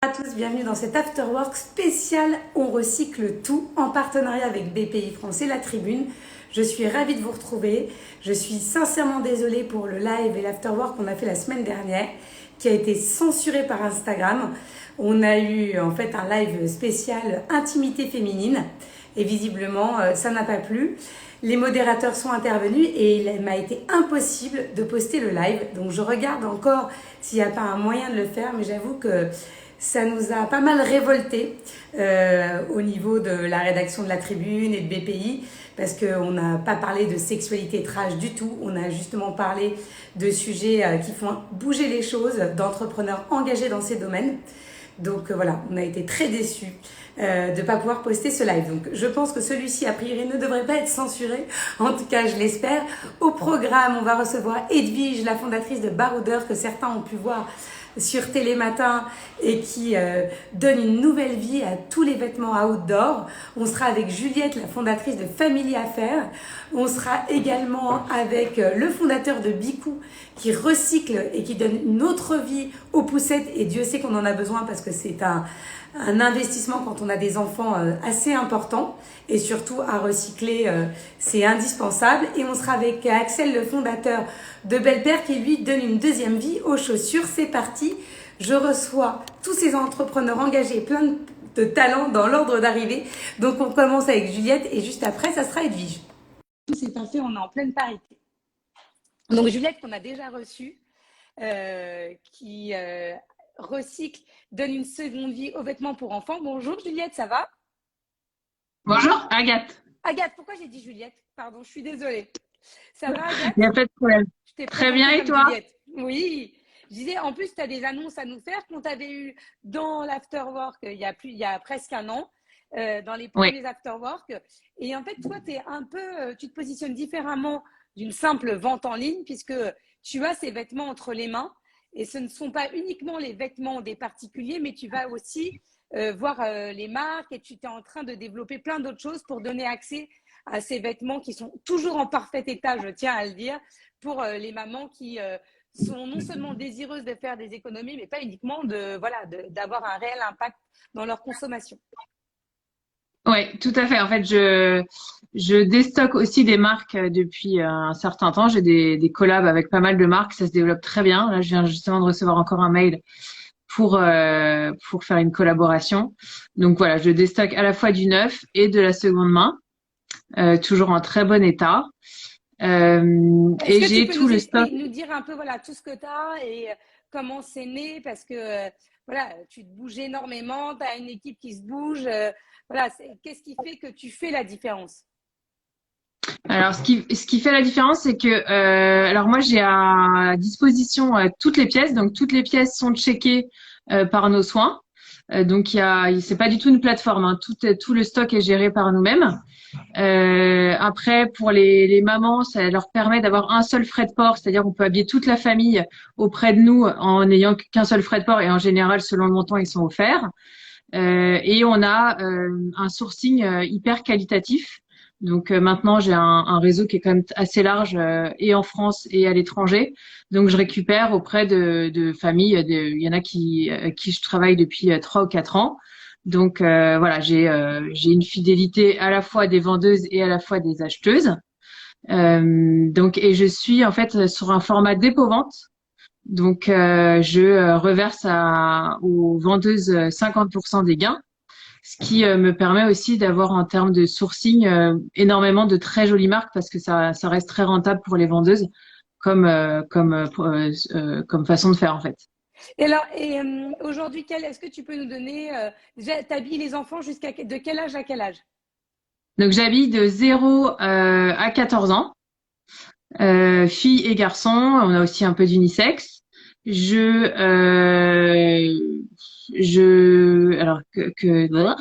À tous, bienvenue dans cet Afterwork spécial On recycle tout en partenariat avec BPI France et La Tribune. Je suis ravie de vous retrouver. Je suis sincèrement désolée pour le live et l'Afterwork qu'on a fait la semaine dernière qui a été censuré par Instagram. On a eu en fait un live spécial intimité féminine et visiblement ça n'a pas plu. Les modérateurs sont intervenus et il m'a été impossible de poster le live. Donc je regarde encore s'il n'y a pas un moyen de le faire, mais j'avoue que ça nous a pas mal révolté au niveau de la rédaction de La Tribune et de BPI parce qu'on n'a pas parlé de sexualité trash du tout. On a justement parlé de sujets qui font bouger les choses, d'entrepreneurs engagés dans ces domaines. Donc voilà, on a été très déçus de ne pas pouvoir poster ce live. Donc je pense que celui-ci, a priori, ne devrait pas être censuré. En tout cas, je l'espère. Au programme, on va recevoir Edwige, la fondatrice de Baroudeur, que certains ont pu voir sur Télématin et qui donne une nouvelle vie à tous les vêtements outdoor. On sera avec Juliette, la fondatrice de Family Affaires. On sera également avec le fondateur de Bicou qui recycle et qui donne une autre vie aux poussettes. Et Dieu sait qu'on en a besoin parce que c'est un investissement quand on a des enfants assez important et surtout à recycler c'est indispensable. Et on sera avec Axel, le fondateur de Belle Paire, qui lui donne une deuxième vie aux chaussures. C'est parti, je reçois tous ces entrepreneurs engagés, plein de talents dans l'ordre d'arrivée. Donc on commence avec Juliette et juste après ça sera Edwige. Tout c'est parfait, on est en pleine parité. Donc Juliette qu'on a déjà reçue, qui recycle, donne une seconde vie aux vêtements pour enfants. Bonjour Juliette, ça va? Bonjour, Agathe. Agathe, pourquoi j'ai dit Juliette? Pardon, je suis désolée. Ça va Agathe? Il n'y a pas de problème. Je t'ai Très bien, présenté et comme toi? Juliette. Oui. Je disais, en plus, tu as des annonces à nous faire qu'on t'avait eu dans l'Afterwork il y a presque un an, dans les Oui. premiers Afterwork. Et en fait, toi, tu te positionnes différemment d'une simple vente en ligne puisque tu as ces vêtements entre les mains. Et ce ne sont pas uniquement les vêtements des particuliers, mais tu vas aussi voir les marques et tu es en train de développer plein d'autres choses pour donner accès à ces vêtements qui sont toujours en parfait état, je tiens à le dire, pour les mamans qui sont non seulement désireuses de faire des économies, mais pas uniquement d'avoir un réel impact dans leur consommation. Oui, tout à fait. En fait, je déstocke aussi des marques depuis un certain temps. J'ai des collabs avec pas mal de marques. Ça se développe très bien. Là, je viens justement de recevoir encore un mail pour faire une collaboration. Donc voilà, je déstocke à la fois du neuf et de la seconde main, toujours en très bon état. Est-ce Et que tu j'ai peux tout nous le stock. expliquer, nous dire un peu voilà, tout ce que tu as et comment c'est né? Parce que voilà, tu te bouges énormément, tu as une équipe qui se bouge. Voilà, qu'est-ce qui fait que tu fais la différence? Alors, ce qui fait la différence, c'est que, alors moi, j'ai à disposition toutes les pièces. Donc, toutes les pièces sont checkées par nos soins. Donc, c'est pas du tout une plateforme, hein. Tout le stock est géré par nous-mêmes. Après, pour les mamans, ça leur permet d'avoir un seul frais de port, c'est-à-dire qu'on peut habiller toute la famille auprès de nous en n'ayant qu'un seul frais de port. Et en général, selon le montant, ils sont offerts. Et on a un sourcing hyper qualitatif. Donc maintenant, j'ai un réseau qui est quand même assez large et en France et à l'étranger. Donc je récupère auprès de familles. Il y en a qui je travaille depuis 3 ou 4 ans. Donc voilà, j'ai une fidélité à la fois des vendeuses et à la fois des acheteuses. Donc et je suis en fait sur un format dépôt-vente. Donc, je reverse aux vendeuses 50% des gains, ce qui me permet aussi d'avoir en termes de sourcing énormément de très jolies marques parce que ça reste très rentable pour les vendeuses comme façon de faire en fait. Et alors, aujourd'hui, est-ce que tu peux nous donner, déjà, t'habilles les enfants de quel âge à quel âge? Donc, j'habille de 0 à 14 ans, filles et garçons. On a aussi un peu d'unisexe. Alors voilà.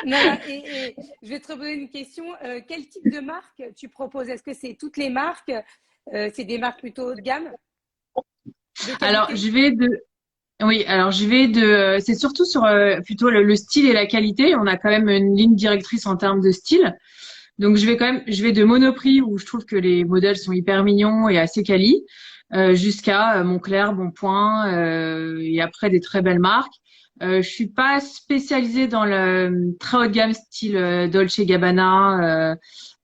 Non, non, et je vais te reposer une question. Quel type de marque tu proposes? Est-ce que c'est toutes les marques? C'est des marques plutôt haut de gamme, de Alors, qualité? oui, alors c'est surtout sur plutôt le style et la qualité. On a quand même une ligne directrice en termes de style. Donc, je vais de Monoprix où je trouve que les modèles sont hyper mignons et assez quali, jusqu'à Moncler, Bonpoint, et après des très belles marques. Je suis pas spécialisée dans le très haut de gamme style Dolce Gabbana,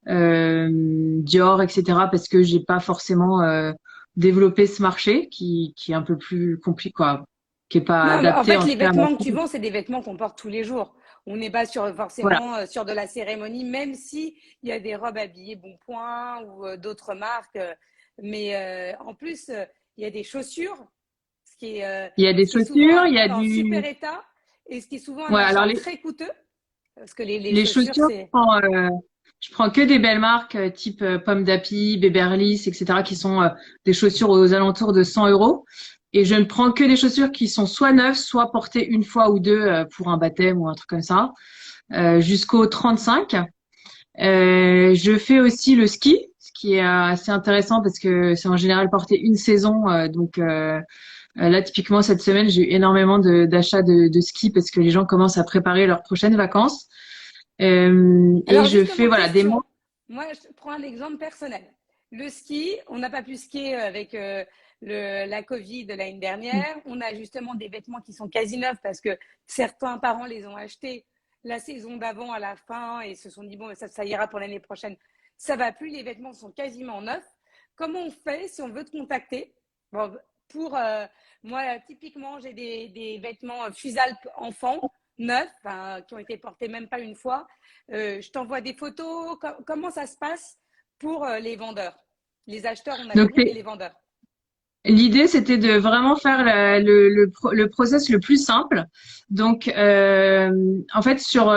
Dior, etc. parce que j'ai pas forcément développé ce marché qui est un peu plus compliqué, quoi, qui est pas Non, en adapté fait, en les tout cas à ma vêtements que tu taille. vends, c'est des vêtements qu'on porte tous les jours. On n'est pas Voilà. forcément sur de la cérémonie, même si il y a des robes habillées Bonpoint ou d'autres marques. Mais en plus, il y a des chaussures, Il y a des ce qui est souvent chaussures, il y a en du. super état et ce qui est souvent un Ouais, alors achat très coûteux, parce que les les chaussures, chaussures, c'est… je prends que des belles marques type Pomme d'Api, Beverly's, etc. qui sont des chaussures aux alentours de 100 euros. Et je ne prends que des chaussures qui sont soit neuves, soit portées une fois ou deux pour un baptême ou un truc comme ça, jusqu'au 35. Je fais aussi le ski, ce qui est assez intéressant parce que c'est en général porté une saison. Là, typiquement, cette semaine, j'ai eu énormément d'achats de ski parce que les gens commencent à préparer leurs prochaines vacances. Et Alors je fais, justement, voilà, des question. mois. Moi, je prends un exemple personnel. Le ski, on n'a pas pu skier avec la Covid de l'année dernière. On a justement des vêtements qui sont quasi neufs parce que certains parents les ont achetés la saison d'avant à la fin et se sont dit, bon, ça ira pour l'année prochaine. Ça va plus, les vêtements sont quasiment neufs. Comment on fait si on veut te contacter? Bon, pour moi, typiquement, j'ai des vêtements Fusalp enfants neufs, qui ont été portés même pas une fois. Je t'envoie des photos. Comment ça se passe pour les vendeurs? Les acheteurs, on a Donc, compris, mais les vendeurs. l'idée, c'était de vraiment faire le process le plus simple. Donc, en fait, sur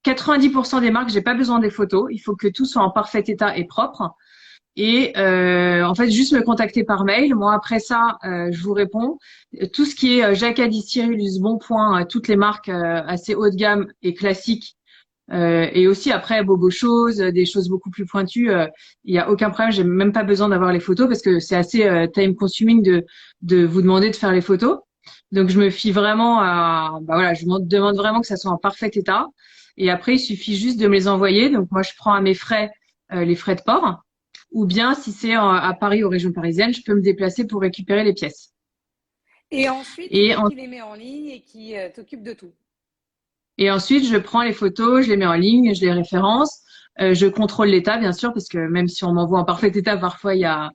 90% des marques, j'ai pas besoin des photos. Il faut que tout soit en parfait état et propre. Et en fait, juste me contacter par mail. Moi, après ça, je vous réponds. Tout ce qui est Jacquard, Cyrillus, Bonpoint, toutes les marques assez haut de gamme et classiques. Et aussi après Bobo choses, des choses beaucoup plus pointues, il y a aucun problème. J'ai même pas besoin d'avoir les photos parce que c'est assez time consuming de vous demander de faire les photos. Donc je me fie vraiment à, bah voilà, je me demande vraiment que ça soit en parfait état. Et après il suffit juste de me les envoyer. Donc moi je prends à mes frais les frais de port. Ou bien si c'est à Paris, aux régions parisiennes, je peux me déplacer pour récupérer les pièces. Et ensuite, c'est Et, toi qui les mets en ligne et qui t'occupe de tout. et ensuite, je prends les photos, je les mets en ligne, je les référence. Je contrôle l'état, bien sûr, parce que même si on m'envoie en parfait état, parfois il y a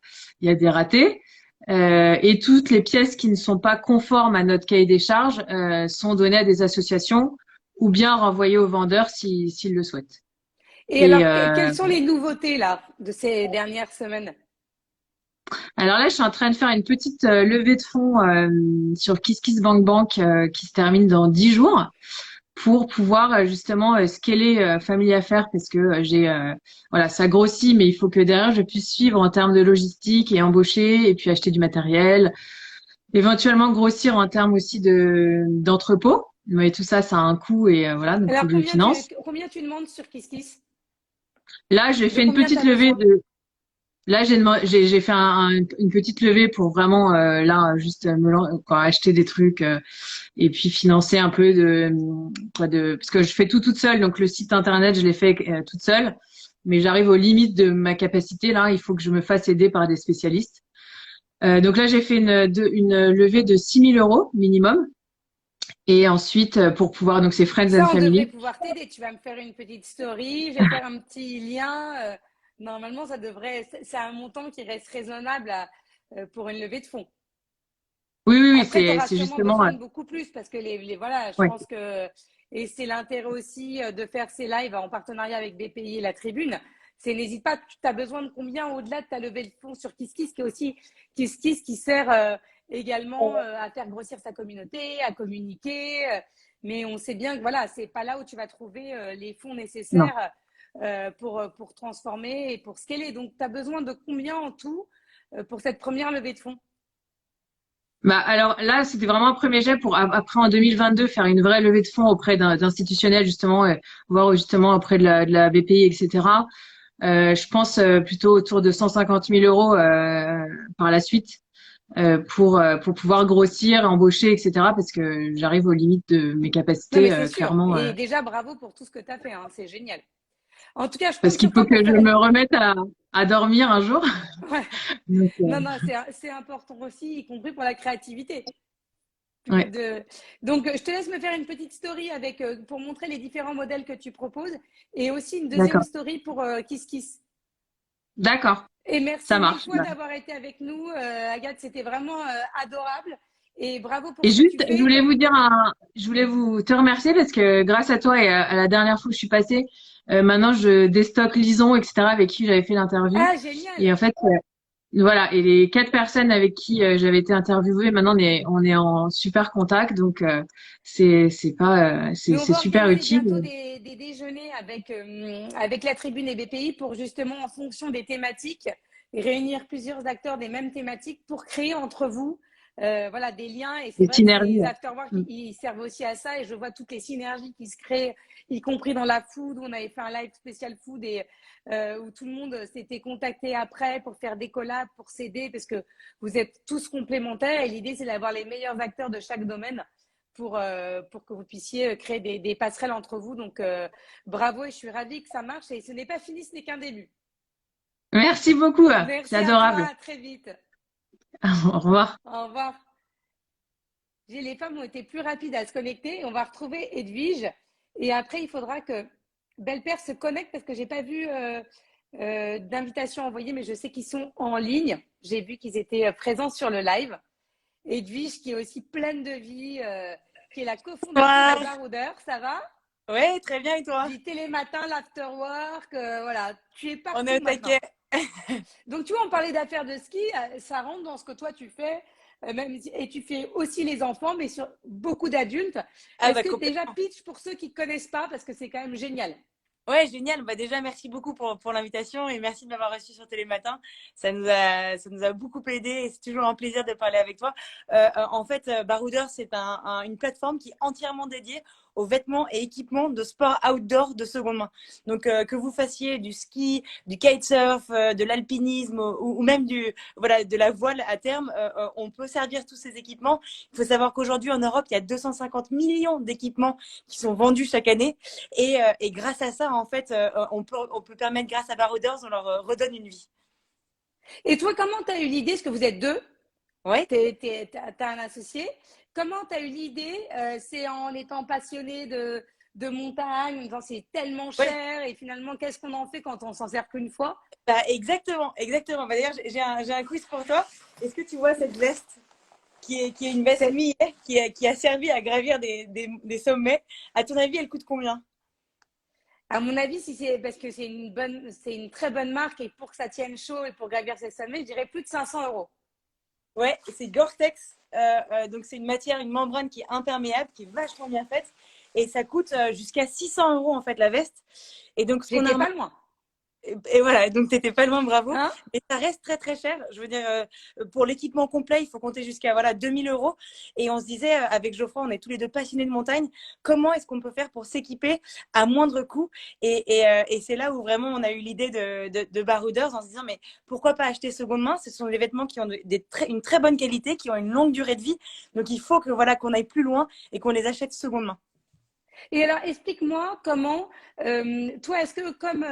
des ratés. Et toutes les pièces qui ne sont pas conformes à notre cahier des charges sont données à des associations ou bien renvoyées aux vendeurs s'ils le souhaitent. Et Et alors, quelles sont les nouveautés là de ces dernières semaines? alors là, je suis en train de faire une petite levée de fonds sur KissKissBankBank qui se termine dans 10 jours pour pouvoir justement scaler Family Affaires parce que voilà, ça grossit, mais il faut que derrière je puisse suivre en termes de logistique et embaucher et puis acheter du matériel, éventuellement grossir en termes aussi d'entrepôt. Mais tout ça, ça a un coût et voilà, donc il faut Alors, que je le finance. combien tu demandes sur KissKiss? Là, j'ai De fait une combien tu petite as levée besoin? de Là, j'ai fait une petite levée pour vraiment là juste quoi, acheter des trucs et puis financer un peu parce que je fais tout toute seule, donc le site internet je l'ai fait toute seule, mais j'arrive aux limites de ma capacité là. Il faut que je me fasse aider par des spécialistes. Donc là, j'ai fait une levée de 6 000 € minimum et ensuite pour pouvoir donc c'est Friends and Ça, on devrait Family. pouvoir t'aider. Tu vas me faire une petite story, je vais faire un petit lien. Normalement, c'est un montant qui reste raisonnable pour une levée de fonds. Oui, oui, oui, Après, tu auras c'est sûrement justement besoin de beaucoup plus parce que voilà, je ouais. pense que, et c'est l'intérêt aussi de faire ces lives en partenariat avec BPI et la Tribune. C'est n'hésite pas, tu as besoin de combien au-delà de ta levée de fonds sur KissKiss, qui est aussi KissKiss qui sert également à faire grossir sa communauté, à communiquer. Mais on sait bien que voilà, c'est pas là où tu vas trouver les fonds Non. nécessaires pour transformer et pour scaler. Donc, tu as besoin de combien en tout pour cette première levée de fonds? Bah alors là, c'était vraiment un premier jet pour après en 2022 faire une vraie levée de fonds auprès d'institutionnels justement, voire justement auprès de la BPI, etc. Je pense plutôt autour de 150 000 € par la suite pour pouvoir grossir, embaucher, etc. Parce que j'arrive aux limites de mes Non, mais capacités c'est sûr. clairement. Et déjà, bravo pour tout ce que tu as fait, hein. C'est génial. En tout cas, je Parce compte qu'il sur faut toi que pour je faire une… me remette à dormir un jour. Ouais. Donc, Non, non, c'est important aussi, y compris pour la créativité. Ouais, Donc, je te laisse me faire une petite story pour montrer les différents modèles que tu proposes et aussi une deuxième d'accord. story pour Kiss Kiss. D'accord, Et merci ça mille marche. fois d'avoir été avec nous, Agathe. C'était vraiment adorable et bravo pour Et ce que tu juste, fais. je voulais vous te remercier parce que grâce à toi et à la dernière fois que je suis passée, maintenant je déstocke Lison, etc., avec qui j'avais fait l'interview. Ah, Et génial! en fait, voilà, et les 4 personnes avec qui j'avais été interviewée, maintenant on est en super contact, donc c'est pas Mais on c'est va super organiser utile. bientôt des déjeuners avec la Tribune et BPI pour justement, en fonction des thématiques, réunir plusieurs acteurs des mêmes thématiques pour créer entre vous voilà, des liens. Et c'est Des vrai que synergies. ces Ouais. afterwork, Mm. ils servent aussi à ça. Et je vois toutes les synergies qui se créent, y compris dans la food, où on avait fait un live spécial food et où tout le monde s'était contacté après pour faire des collabs, pour s'aider, parce que vous êtes tous complémentaires. Et l'idée, c'est d'avoir les meilleurs acteurs de chaque domaine pour que vous puissiez créer des passerelles entre vous. Donc, bravo et je suis ravie que ça marche. Et ce n'est pas fini, ce n'est qu'un début. Merci beaucoup, c'est Merci à toi, adorable. à très vite. Au revoir. Au revoir. Les femmes ont été plus rapides à se connecter. On va retrouver Edwige. Et après, il faudra que Belle-Père se connecte parce que je n'ai pas vu d'invitation envoyée, mais je sais qu'ils sont en ligne. J'ai vu qu'ils étaient présents sur le live. Edwige, qui est aussi pleine de vie, qui est la cofondatrice de Bonsoir. Baroudeur. Ça va? Ouais, très bien, et toi? Du télématin, l'afterwork, voilà, tu es On est partout au maintenant. taquet. Donc, tu vois, on parlait d'affaires de ski, ça rentre dans ce que toi tu fais, et tu fais aussi les enfants, mais sur beaucoup d'adultes. Ah Est-ce bah que déjà complètement. pitch pour ceux qui ne connaissent pas, parce que c'est quand même génial. Ouais, génial. Bah déjà, merci beaucoup pour l'invitation et merci de m'avoir reçu sur Télématin. Ça nous a beaucoup aidé et c'est toujours un plaisir de parler avec toi. En fait, Baroudeur, c'est une plateforme qui est entièrement dédiée aux vêtements et équipements de sport outdoor de seconde main. Donc, que vous fassiez du ski, du kitesurf, de l'alpinisme ou même voilà, de la voile à terme, on peut servir tous ces équipements. Il faut savoir qu'aujourd'hui, en Europe, il y a 250 millions d'équipements qui sont vendus chaque année. Et grâce à ça, en fait, on peut permettre, grâce à Barouders, on leur redonne une vie. Et toi, comment tu as eu l'idée, parce que vous êtes deux, Ouais. tu as un associé, comment tu as eu l'idée? C'est en étant passionné de montagne, en disant c'est tellement Ouais. cher, et finalement, qu'est-ce qu'on en fait quand on s'en sert qu'une fois? Bah, exactement, exactement. Bah, d'ailleurs, j'ai un quiz pour toi. Est-ce que tu vois cette veste qui est une veste C'est- millet qui a servi à gravir des sommets? À ton avis, elle coûte combien? À mon avis, si c'est parce que c'est une très bonne marque et pour que ça tienne chaud et pour gravir ses sommets, je dirais plus de 500 euros. Ouais, c'est Gore-Tex. Donc, c'est une matière, une membrane qui est imperméable, qui est vachement bien faite. Et ça coûte jusqu'à 600 euros, en fait, la veste. Et donc, ce qu'on a J'étais pas remarqué. loin. Et voilà, donc tu n'étais pas loin, bravo. Hein? Mais ça reste très très cher. Je veux dire, pour l'équipement complet, il faut compter jusqu'à voilà, 2000 euros. Et on se disait, avec Geoffroy, on est tous les deux passionnés de montagne, comment est-ce qu'on peut faire pour s'équiper à moindre coût? Et c'est là où vraiment on a eu l'idée de Barouders en se disant, mais pourquoi pas acheter seconde main? Ce sont des vêtements qui ont une très bonne qualité, qui ont une longue durée de vie. Donc il faut que voilà, qu'on aille plus loin et qu'on les achète seconde main. Et alors, explique-moi comment, toi, est-ce que comme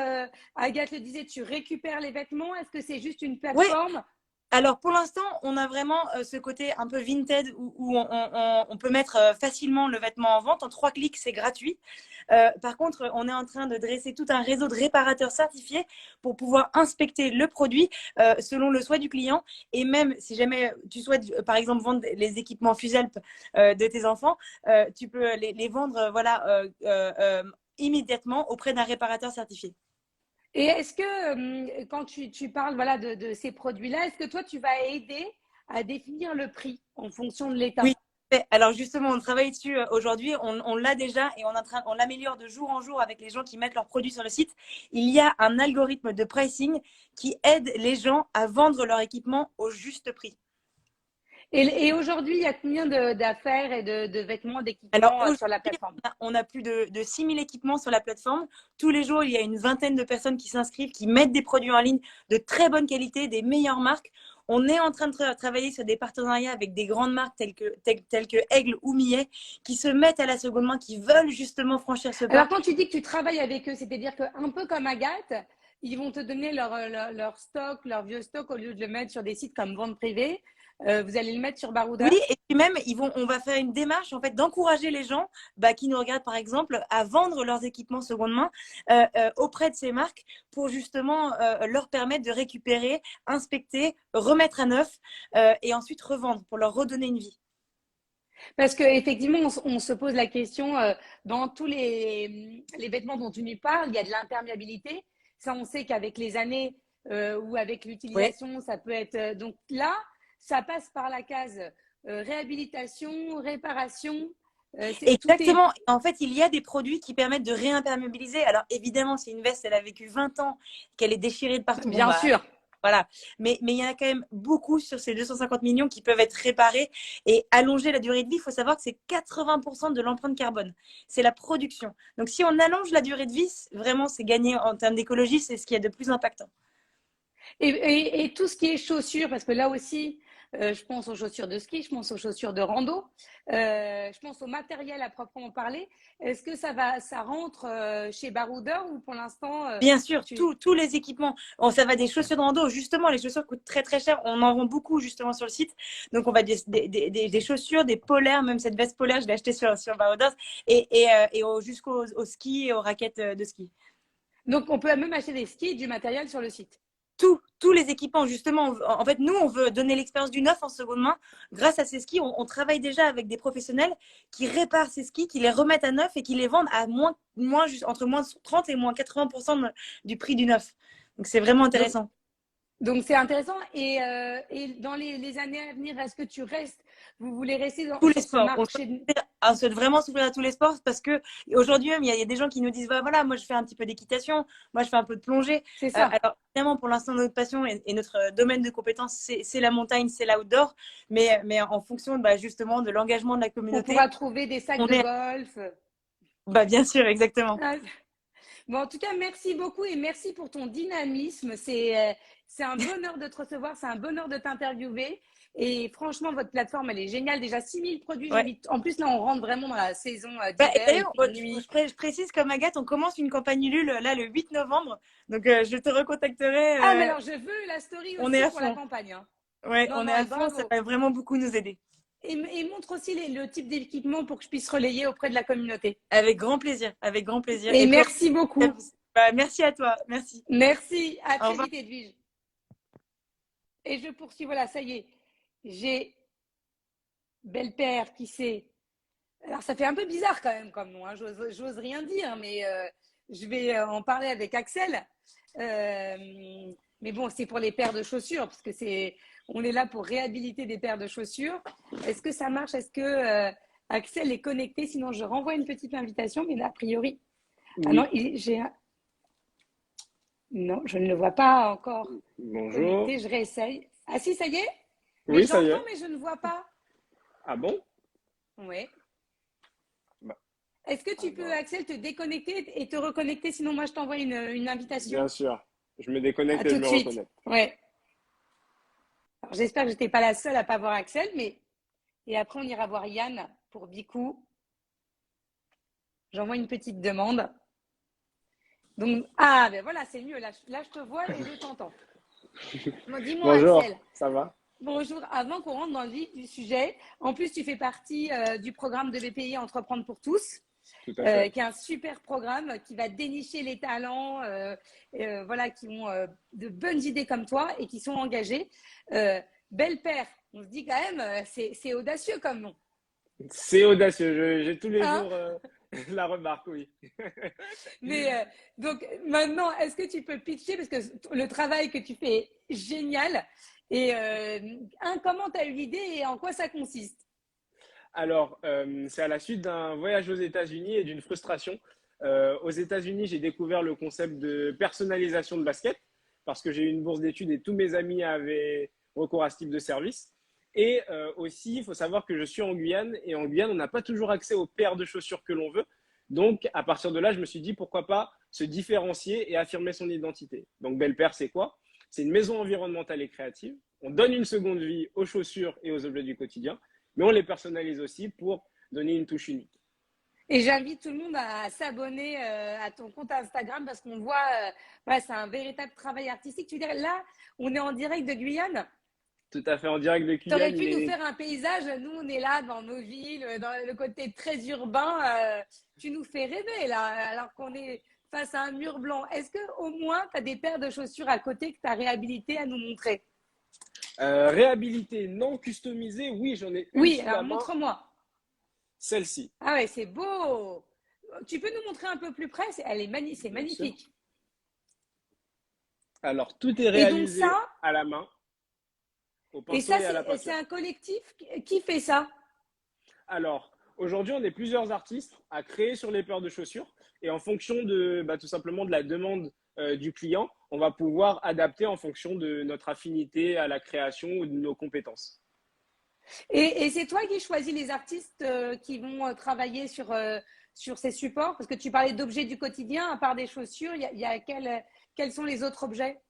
Agathe le disait, tu récupères les vêtements? Est-ce que c'est juste une Ouais, plateforme? alors pour l'instant, on a vraiment ce côté un peu vintage où on peut mettre facilement le vêtement en vente. En 3 clics, c'est gratuit. Par contre, on est en train de dresser tout un réseau de réparateurs certifiés pour pouvoir inspecter le produit selon le souhait du client. Et même si jamais tu souhaites, par exemple, vendre les équipements Fuselp de tes enfants, tu peux les vendre voilà, immédiatement auprès d'un réparateur certifié. Et est-ce que quand tu parles voilà, de ces produits-là, est-ce que toi, tu vas aider à définir le prix en fonction de Oui. l'état? Alors justement, on travaille dessus aujourd'hui. On l'a déjà et on l'améliore de jour en jour avec les gens qui mettent leurs produits sur le site. Il y a un algorithme de pricing qui aide les gens à vendre leur équipement au juste prix. Et aujourd'hui, il y a combien d'affaires et de vêtements, Alors d'équipements aujourd'hui, sur la plateforme? on a plus de 6000 équipements sur la plateforme. Tous les jours, il y a une vingtaine de personnes qui s'inscrivent, qui mettent des produits en ligne de très bonne qualité, des meilleures marques. On est en train de travailler sur des partenariats avec des grandes marques telles que Aigle ou Millet, qui se mettent à la seconde main, qui veulent justement franchir ce Alors, pas. quand tu dis que tu travailles avec eux, c'est-à-dire qu'un peu comme Agathe, ils vont te donner leur stock, leur vieux stock, au lieu de le mettre sur des sites comme Vente Privée. Vous allez le mettre sur Baroudeur? Oui, et puis même, on va faire une démarche en fait d'encourager les gens qui nous regardent par exemple à vendre leurs équipements seconde main auprès de ces marques pour justement leur permettre de récupérer, inspecter, remettre à neuf et ensuite revendre pour leur redonner une vie. Parce qu'effectivement, on se pose la question, dans tous les vêtements dont tu nous parles, il y a de l'imperméabilité. Ça, on sait qu'avec les années ou avec l'utilisation, ça peut être… donc là, ça passe par la case réhabilitation, réparation. Exactement. En fait, il y a des produits qui permettent de réimperméabiliser. Alors évidemment, si une veste, elle a vécu 20 ans, qu'elle est déchirée de partout. Bien sûr. Voilà. Mais il y en a quand même beaucoup sur ces 250 millions qui peuvent être réparés et allonger la durée de vie. Il faut savoir que c'est 80% de l'empreinte carbone. C'est la production. Donc, si on allonge la durée de vie, vraiment, c'est gagné en termes d'écologie. C'est ce qui est de plus impactant. Et tout ce qui est chaussures, parce que là aussi, je pense aux chaussures de ski, je pense aux chaussures de rando, je pense au matériel à proprement parler. Est-ce que ça rentre chez Baroudeur ou pour l'instant Bien sûr, tous les équipements. Ça va des chaussures de rando. Justement, les chaussures coûtent très très cher. On en vend beaucoup justement sur le site. Donc, on va des chaussures, des polaires, même cette veste polaire, je l'ai achetée sur Baroudeur et jusqu'au ski et aux raquettes de ski. Donc, on peut même acheter des skis et du matériel sur le site. Tous les équipements, justement. En fait, nous, on veut donner l'expérience du neuf en seconde main. Grâce à ces skis, on travaille déjà avec des professionnels qui réparent ces skis, qui les remettent à neuf et qui les vendent à entre moins 30 et moins 80% du prix du neuf. Donc, c'est vraiment intéressant. Donc, c'est intéressant. Et dans les années à venir, est-ce que vous voulez rester dans tous les sports? On souhaite vraiment s'ouvrir à tous les sports parce que aujourd'hui même, il y a des gens qui nous disent voilà, moi je fais un petit peu d'équitation, moi je fais un peu de plongée. C'est ça. Alors évidemment, pour l'instant, notre passion et notre domaine de compétence, c'est la montagne, c'est l'outdoor, mais en fonction justement de l'engagement de la communauté. On pourra trouver des sacs de golf. Bien sûr, exactement. Bon, en tout cas, merci beaucoup et merci pour ton dynamisme. C'est un bonheur de te recevoir, c'est un bonheur de t'interviewer. Et franchement, votre plateforme, elle est géniale. Déjà, 6000 produits. Ouais. En plus, là, on rentre vraiment dans la saison d'hiver. Je précise, comme Agathe, on commence une campagne Ulule là, le 8 novembre. Donc, je te recontacterai. Ah, mais alors, je veux la story aussi pour la campagne. Hein. Ouais, on est à fond. Ça va vraiment beaucoup nous aider. Et montre aussi le type d'équipement pour que je puisse relayer auprès de la communauté. Avec grand plaisir, avec grand plaisir. Et merci beaucoup. Merci à toi, merci. Merci, à très vite Edwige. Et je poursuis, voilà, ça y est. J'ai Belle-Père qui sait. Alors ça fait un peu bizarre quand même comme nom, hein. J'ose rien dire, mais je vais en parler avec Axel. Mais bon, c'est pour les paires de chaussures, parce que on est là pour réhabiliter des paires de chaussures. Est-ce que ça marche? Est-ce que Axel est connecté? Sinon, je renvoie une petite invitation, mais là, a priori. Oui. Ah non, non, je ne le vois pas encore. Bonjour. Connecté, je réessaye. Ah si, ça y est? Oui, ça y est. J'entends, mais je ne vois pas. Ah bon? Oui. Est-ce que tu peux, Axel, te déconnecter et te reconnecter? Sinon, moi, je t'envoie une invitation. Bien sûr. Je me déconnecte et je me reconnecte. Ouais. J'espère que je n'étais pas la seule à ne pas voir Axel, mais… Et après, on ira voir Yann pour Bicou. J'envoie une petite demande. Donc, ben voilà, c'est mieux. Là, je te vois et je t'entends. Dis-moi, Bonjour, Axel. Ça va? Bonjour. Avant qu'on rentre dans le vif du sujet, en plus, tu fais partie du programme de BPI Entreprendre pour tous. Tout à fait. Qui est un super programme qui va dénicher les talents voilà, qui ont de bonnes idées comme toi et qui sont engagés. Belle-Père, on se dit quand même, c'est audacieux comme nom. C'est audacieux, j'ai tous les jours la remarque, oui. Mais donc maintenant, est-ce que tu peux pitcher, parce que le travail que tu fais est génial, et comment tu as eu l'idée et en quoi ça consiste? Alors, c'est à la suite d'un voyage aux États-Unis et d'une frustration. Aux États-Unis, j'ai découvert le concept de personnalisation de basket parce que j'ai eu une bourse d'études et tous mes amis avaient recours à ce type de service. Et aussi, il faut savoir que je suis en Guyane et en Guyane, on n'a pas toujours accès aux paires de chaussures que l'on veut. Donc, à partir de là, je me suis dit pourquoi pas se différencier et affirmer son identité. Donc, Belle-Père, c'est quoi? C'est une maison environnementale et créative. On donne une seconde vie aux chaussures et aux objets du quotidien, mais on les personnalise aussi pour donner une touche unique. Et j'invite tout le monde à s'abonner à ton compte Instagram parce qu'on voit, c'est un véritable travail artistique. Tu veux dire, là, on est en direct de Guyane? Tout à fait en direct de Tu aurais Cuyane. pu nous faire un paysage. Nous, on est là dans nos villes, dans le côté très urbain. Tu nous fais rêver là, alors qu'on est face à un mur blanc. Est-ce qu'au moins, tu as des paires de chaussures à côté que tu as réhabilitées à nous montrer? Réhabilité, non customisée, oui, j'en ai une Oui, sous la alors main, montre-moi. celle-ci. Ah ouais, c'est beau. Tu peux nous montrer un peu plus près? C'est Bien sûr. magnifique. Alors, tout est Et donc réalisé ça, à la main, au et pinceau ça, et à la c'est peinture. un collectif qui fait ça. Alors, aujourd'hui, on est plusieurs artistes à créer sur les paires de chaussures et en fonction de, tout simplement de la demande du client, on va pouvoir adapter en fonction de notre affinité à la création ou de nos compétences. Et c'est toi qui choisis les artistes qui vont travailler sur ces supports? Parce que tu parlais d'objets du quotidien, à part des chaussures, quels sont les autres objets?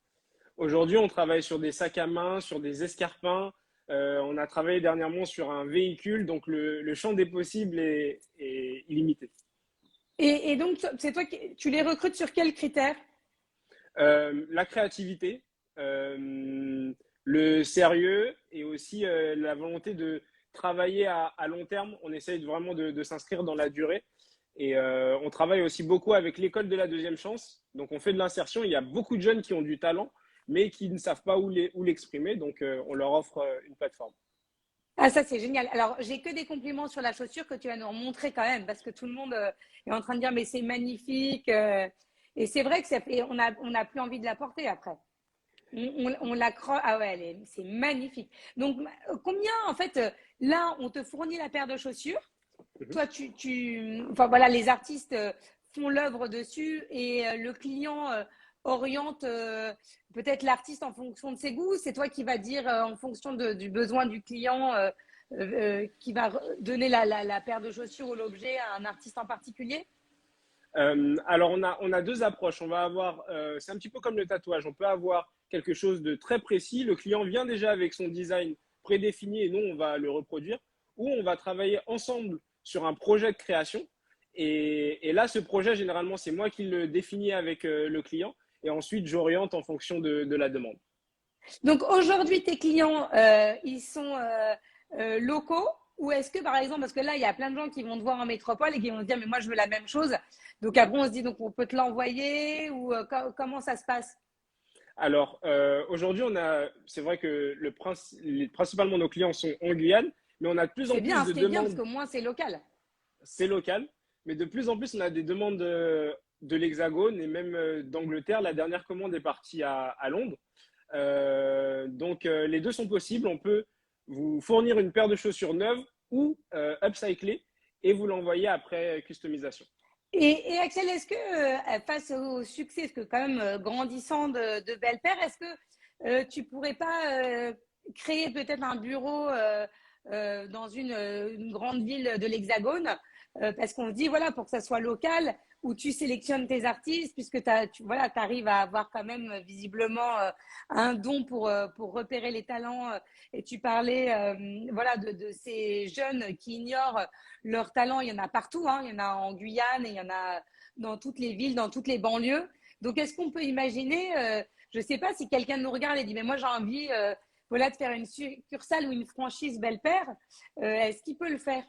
Aujourd'hui, on travaille sur des sacs à main, sur des escarpins. On a travaillé dernièrement sur un véhicule, donc le champ des possibles est illimité. Et donc, c'est toi tu les recrutes sur quels critères? La créativité, le sérieux et aussi la volonté de travailler à long terme. On essaye vraiment de s'inscrire dans la durée. Et on travaille aussi beaucoup avec l'école de la deuxième chance. Donc, on fait de l'insertion. Il y a beaucoup de jeunes qui ont du talent, mais qui ne savent pas où l'exprimer. Donc, on leur offre une plateforme. Ah, ça, c'est génial. Alors, j'ai que des compliments sur la chaussure que tu vas nous montrer quand même, parce que tout le monde est en train de dire, mais c'est magnifique. Et c'est vrai que on a plus envie de la porter après. On la croit. Ah ouais, c'est magnifique. Donc, combien, en fait, là, on te fournit la paire de chaussures. Toi, enfin voilà, les artistes font l'œuvre dessus et le client oriente peut-être l'artiste en fonction de ses goûts. C'est toi qui vas dire en fonction du besoin du client qui va donner la paire de chaussures ou l'objet à un artiste en particulier. Alors, on a deux approches. On va avoir, c'est un petit peu comme le tatouage. On peut avoir quelque chose de très précis. Le client vient déjà avec son design prédéfini et nous, on va le reproduire. Ou on va travailler ensemble sur un projet de création. Et là, ce projet, généralement, c'est moi qui le définis avec le client. Et ensuite, j'oriente en fonction de la demande. Donc aujourd'hui, tes clients, ils sont locaux ou est-ce que par exemple, parce que là, il y a plein de gens qui vont te voir en métropole et qui vont se dire, mais moi, je veux la même chose. Donc après, on se dit, donc on peut te l'envoyer ou comment ça se passe? Alors, aujourd'hui, c'est vrai que principalement nos clients sont en Guyane, mais on a de plus en C'est plus bien, de ce qui est bien, parce demandes, qu'au moins, c'est local. c'est local, mais de plus en plus, on a des demandes de l'Hexagone et même d'Angleterre. La dernière commande est partie à Londres. Donc, les deux sont possibles. On peut vous fournir une paire de chaussures neuves ou upcyclées et vous l'envoyer après customisation. Et Axel, est-ce que face au succès, parce que quand même grandissant de Belle Paire, est-ce que tu pourrais pas créer peut-être un bureau dans une grande ville de l'Hexagone parce qu'on se dit, voilà, pour que ça soit local, où tu sélectionnes tes artistes, puisque voilà, tu arrives à avoir quand même visiblement un don pour repérer les talents. Et tu parlais voilà, de ces jeunes qui ignorent leur talent. Il y en a partout, hein. Il y en a en Guyane et il y en a dans toutes les villes, dans toutes les banlieues. Donc, est-ce qu'on peut imaginer, je ne sais pas si quelqu'un nous regarde et dit, mais moi j'ai envie voilà, de faire une succursale ou une franchise Belle Paire, est-ce qu'il peut le faire?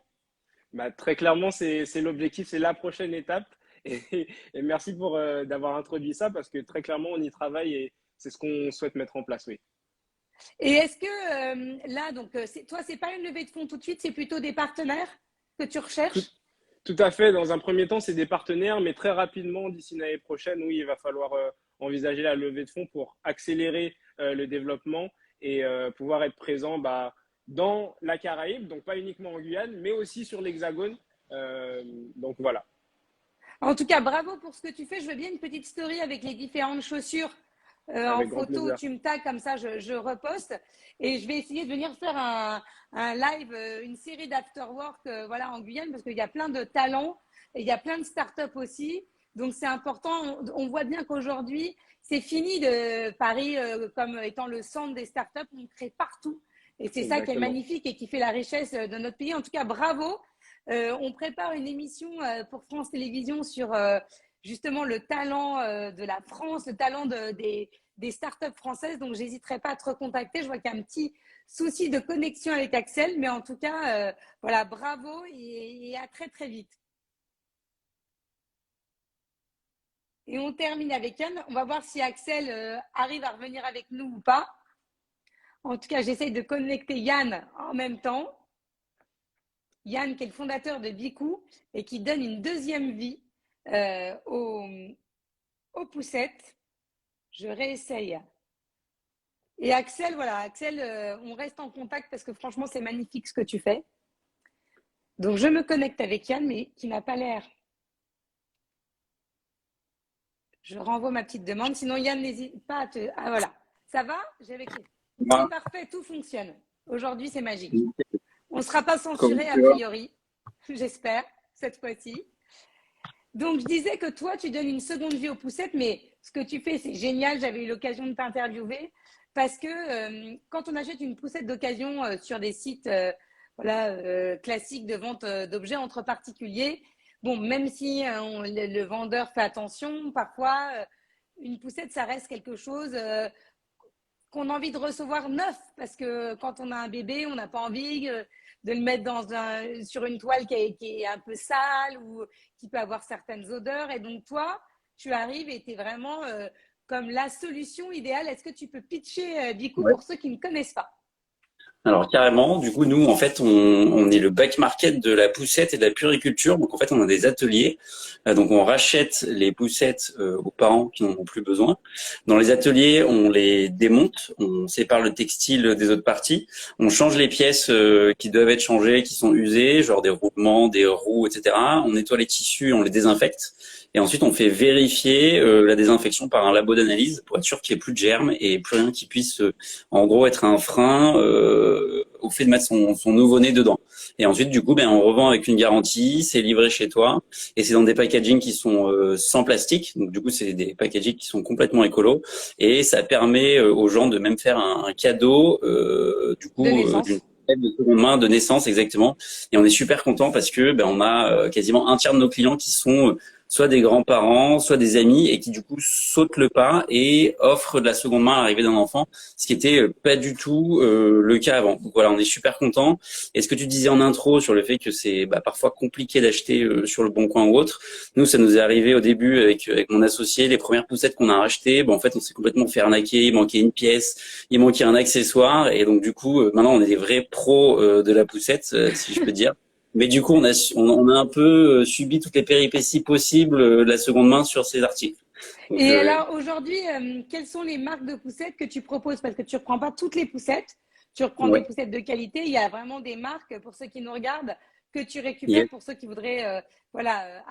Très clairement, c'est l'objectif, c'est la prochaine étape. Et merci pour d'avoir introduit ça parce que très clairement, on y travaille et c'est ce qu'on souhaite mettre en place, oui. Et est-ce que là, donc, toi, c'est pas une levée de fonds tout de suite, c'est plutôt des partenaires que tu Tout, recherches? tout à fait. Dans un premier temps, c'est des partenaires, mais très rapidement, d'ici l'année prochaine, oui, il va falloir envisager la levée de fonds pour accélérer le développement et pouvoir être présent dans la Caraïbe, donc pas uniquement en Guyane, mais aussi sur l'Hexagone. Donc voilà. En tout cas, bravo pour ce que tu fais. Je veux bien une petite story avec les différentes chaussures en Avec grand photo. plaisir. Tu me tags comme ça, je reposte. Et je vais essayer de venir faire un live, une série d'afterwork voilà, en Guyane parce qu'il y a plein de talents et il y a plein de startups aussi. Donc, c'est important. On voit bien qu'aujourd'hui, c'est fini de Paris comme étant le centre des startups. On crée partout. Et c'est ça qui est Exactement. magnifique et qui fait la richesse de notre pays. En tout cas, bravo. On prépare une émission pour France Télévisions sur justement le talent de la France, le talent des des startups françaises. Donc, j'hésiterai pas à te recontacter. Je vois qu'il y a un petit souci de connexion avec Axel, mais en tout cas, voilà, bravo et à très, très vite. Et on termine avec Yann. On va voir si Axel arrive à revenir avec nous ou pas. En tout cas, j'essaye de connecter Yann en même temps. Yann, qui est le fondateur de Bicou et qui donne une deuxième vie aux poussettes. Je réessaye. Et Axel, voilà, Axel, on reste en contact parce que franchement, c'est magnifique ce que tu fais. Donc, je me connecte avec Yann, mais qui n'a pas l'air. Je renvoie ma petite demande. Sinon, Yann, n'hésite pas à te… Ah, voilà. Ça va? J'ai vécu. C'est parfait, tout fonctionne. Aujourd'hui, c'est magique. On ne sera pas censuré a priori, j'espère, cette fois-ci. Donc, je disais que toi, tu donnes une seconde vie aux poussettes, mais ce que tu fais, c'est génial. J'avais eu l'occasion de t'interviewer parce que quand on achète une poussette d'occasion sur des sites classiques de vente d'objets entre particuliers, bon, même si le vendeur fait attention, parfois, une poussette, ça reste quelque chose qu'on a envie de recevoir neuf parce que quand on a un bébé, on n'a pas envie de le mettre sur une toile qui est un peu sale ou qui peut avoir certaines odeurs. Et donc, toi, tu arrives et tu es vraiment comme la solution idéale. Est-ce que tu peux pitcher Bicou pour ceux qui ne connaissent pas? Alors carrément, du coup nous en fait on est le back market de la poussette et de la puériculture. Donc en fait on a des ateliers, donc on rachète les poussettes aux parents qui n'en ont plus besoin. Dans les ateliers on les démonte, on sépare le textile des autres parties, on change les pièces qui doivent être changées, qui sont usées, genre des roulements, des roues, etc. On nettoie les tissus, on les désinfecte. Et ensuite, on fait vérifier la désinfection par un labo d'analyse pour être sûr qu'il n'y ait plus de germes et plus rien qui puisse, en gros, être un frein au fait de mettre son nouveau-né dedans. Et ensuite, du coup, on revend avec une garantie, c'est livré chez toi et c'est dans des packagings qui sont sans plastique. Donc, du coup, c'est des packagings qui sont complètement écolos et ça permet aux gens de même faire un cadeau, du coup, d'une de seconde main de naissance exactement. Et on est super content parce que on a quasiment un tiers de nos clients qui sont soit des grands-parents, soit des amis et qui du coup sautent le pas et offrent de la seconde main à l'arrivée d'un enfant, ce qui était pas du tout le cas avant. Donc voilà, on est super content. Et ce que tu disais en intro sur le fait que c'est parfois compliqué d'acheter sur le Bon Coin ou autre, nous ça nous est arrivé au début avec mon associé, les premières poussettes qu'on a rachetées, en fait on s'est complètement fait arnaquer, il manquait une pièce, il manquait un accessoire et donc du coup maintenant on est des vrais pros de la poussette, si je peux dire. Mais du coup, on a un peu subi toutes les péripéties possibles de la seconde main sur ces articles. Donc, et alors, aujourd'hui, quelles sont les marques de poussettes que tu proposes? Parce que tu ne reprends pas toutes les poussettes, tu reprends des poussettes de qualité. Il y a vraiment des marques, pour ceux qui nous regardent, que tu récupères pour ceux qui voudraient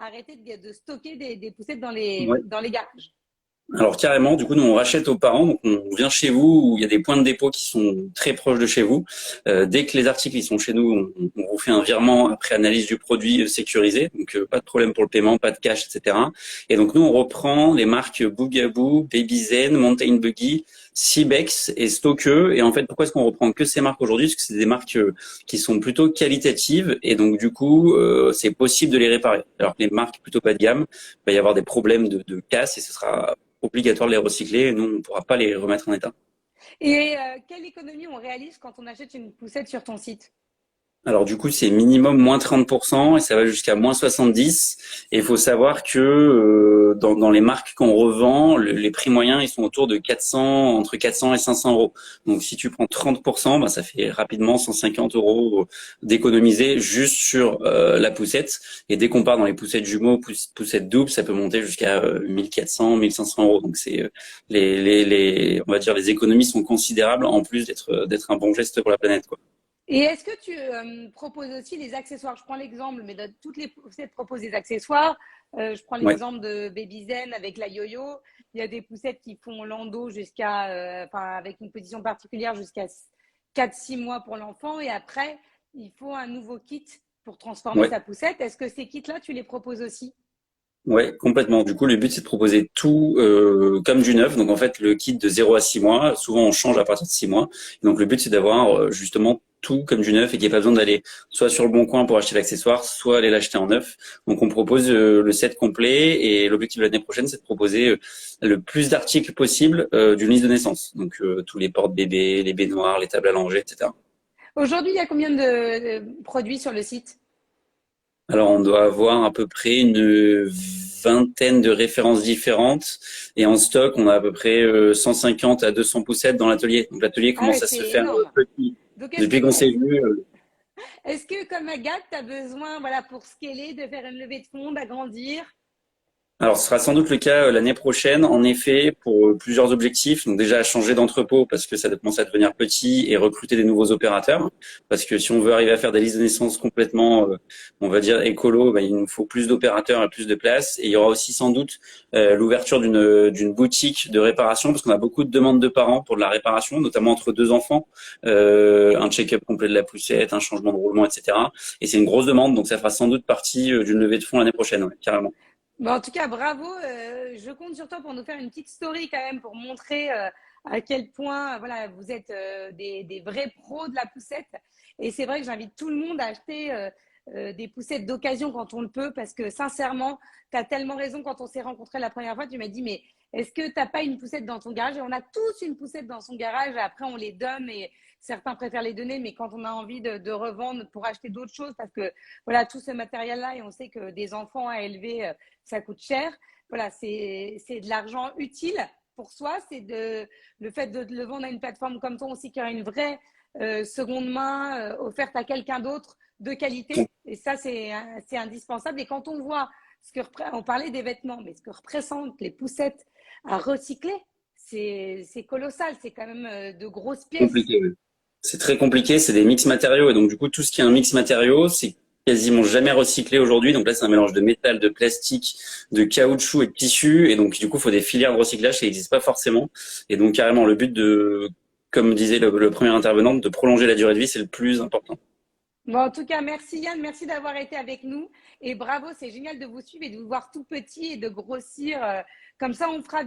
arrêter de stocker des poussettes dans les garages. Alors carrément, du coup, nous on rachète aux parents, donc on vient chez vous où il y a des points de dépôt qui sont très proches de chez vous. Dès que les articles ils sont chez nous, on vous fait un virement après analyse du produit sécurisé, donc pas de problème pour le paiement, pas de cash, etc. Et donc nous on reprend les marques Bougaboo, Babyzen, Mountain Buggy, Cibex et Stokke. Et en fait, pourquoi est-ce qu'on reprend que ces marques aujourd'hui? Parce que c'est des marques qui sont plutôt qualitatives et donc du coup c'est possible de les réparer. Alors que les marques plutôt bas de gamme, il va y avoir des problèmes de casse et ce sera obligatoire de les recycler et nous, on ne pourra pas les remettre en état. Et quelle économie on réalise quand on achète une poussette sur ton site? Alors du coup, c'est minimum moins 30% et ça va jusqu'à moins 70%. Et il faut savoir que dans les marques qu'on revend, les prix moyens, ils sont autour de entre 400 et 500 euros. Donc si tu prends 30%, ça fait rapidement 150 euros d'économiser juste sur la poussette. Et dès qu'on part dans les poussettes jumeaux, poussettes doubles, ça peut monter jusqu'à 1400, 1500 euros. Donc c'est on va dire les économies sont considérables en plus d'être un bon geste pour la planète, quoi. Et est-ce que tu proposes aussi les accessoires? Je prends l'exemple, mais toutes les poussettes proposent des accessoires. Je prends l'exemple de Babyzen avec la yo-yo. Il y a des poussettes qui font landau avec une position particulière jusqu'à 4-6 mois pour l'enfant. Et après, il faut un nouveau kit pour transformer sa poussette. Est-ce que ces kits-là, tu les proposes aussi? Ouais, complètement. Du coup, le but, c'est de proposer tout comme du neuf. Donc, en fait, le kit de 0 à 6 mois, souvent, on change à partir de 6 mois. Donc, le but, c'est d'avoir justement tout comme du neuf et qu'il n'y a pas besoin d'aller soit sur le Bon Coin pour acheter l'accessoire, soit aller l'acheter en neuf. Donc on propose le set complet et l'objectif de l'année prochaine, c'est de proposer le plus d'articles possible d'une liste de naissance. Donc tous les porte-bébés, les baignoires, les tables à langer, etc. Aujourd'hui, il y a combien de produits sur le site? Alors, on doit avoir à peu près une vingtaine de références différentes. Et en stock, on a à peu près 150 à 200 poussettes dans l'atelier. Donc, l'atelier Ah ouais, commence à se c'est faire énorme. petit. Donc, Depuis qu'on s'est vu, est-ce que comme Agathe, tu as besoin, voilà, pour scaler, de faire une levée de fonds, d'agrandir? alors, ce sera sans doute le cas l'année prochaine, en effet, pour plusieurs objectifs. Donc déjà, changer d'entrepôt parce que ça commence à devenir petit et recruter des nouveaux opérateurs. Parce que si on veut arriver à faire des listes de naissance complètement, on va dire, écolo, il nous faut plus d'opérateurs et plus de place. Et il y aura aussi sans doute l'ouverture d'une boutique de réparation parce qu'on a beaucoup de demandes de parents pour de la réparation, notamment entre deux enfants, un check-up complet de la poussette, un changement de roulement, etc. Et c'est une grosse demande, donc ça fera sans doute partie d'une levée de fonds l'année prochaine, ouais, carrément. Bon, en tout cas, bravo. Je compte sur toi pour nous faire une petite story quand même pour montrer à quel point voilà, vous êtes des vrais pros de la poussette. Et c'est vrai que j'invite tout le monde à acheter des poussettes d'occasion quand on le peut parce que sincèrement, tu as tellement raison. Quand on s'est rencontrés la première fois, tu m'as dit, mais est-ce que tu n'as pas une poussette dans ton garage? Et on a tous une poussette dans son garage. Après, on les donne et certains préfèrent les donner. Mais quand on a envie de revendre pour acheter d'autres choses parce que voilà, tout ce matériel-là et on sait que des enfants à élever, ça coûte cher. Voilà, c'est de l'argent utile pour soi. C'est le fait de le vendre à une plateforme comme toi aussi qui a une vraie seconde main offerte à quelqu'un d'autre de qualité. Et ça, c'est indispensable. Et quand on voit on parlait des vêtements, mais ce que représentent les poussettes à recycler, c'est colossal. C'est quand même de grosses pièces. Compliqué, oui. C'est très compliqué, c'est des mix matériaux et donc du coup tout ce qui est un mix matériaux, c'est quasiment jamais recyclé aujourd'hui. Donc là c'est un mélange de métal, de plastique, de caoutchouc et de tissu et donc du coup il faut des filières de recyclage qui n'existent pas forcément. Et donc carrément le but de, comme disait le premier intervenant, de prolonger la durée de vie, c'est le plus important. Bon, en tout cas, merci Yann, merci d'avoir été avec nous et bravo, c'est génial de vous suivre et de vous voir tout petit et de grossir. Comme ça, on fera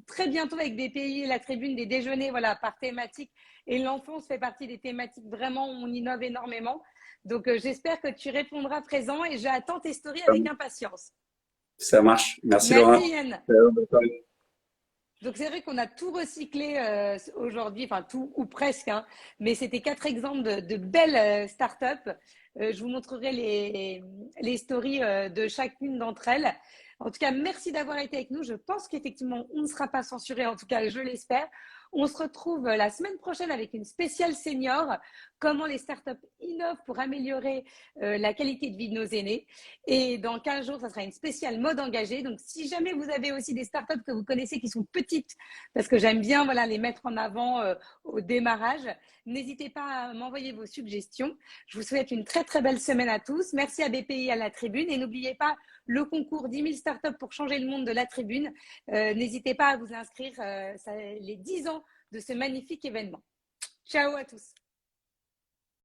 très bientôt avec BPI et la tribune des déjeuners voilà, par thématique et l'enfance fait partie des thématiques vraiment où on innove énormément. Donc, j'espère que tu répondras présent et j'attends tes stories avec impatience. Ça marche. Merci Laura. Merci Yann. Donc, c'est vrai qu'on a tout recyclé aujourd'hui, enfin tout ou presque, hein, mais c'était 4 exemples de belles startups. Je vous montrerai les stories de chacune d'entre elles. En tout cas, merci d'avoir été avec nous. Je pense qu'effectivement, on ne sera pas censuré, en tout cas, je l'espère. On se retrouve la semaine prochaine avec une spéciale senior, comment les startups innovent pour améliorer la qualité de vie de nos aînés. Et dans 15 jours, ça sera une spéciale mode engagée. Donc, si jamais vous avez aussi des startups que vous connaissez qui sont petites, parce que j'aime bien voilà, les mettre en avant au démarrage, n'hésitez pas à m'envoyer vos suggestions. Je vous souhaite une très, très belle semaine à tous. Merci à BPI et à la Tribune. Et n'oubliez pas le concours 10 000 startups pour changer le monde de la Tribune. N'hésitez pas à vous inscrire les 10 ans de ce magnifique événement. Ciao à tous.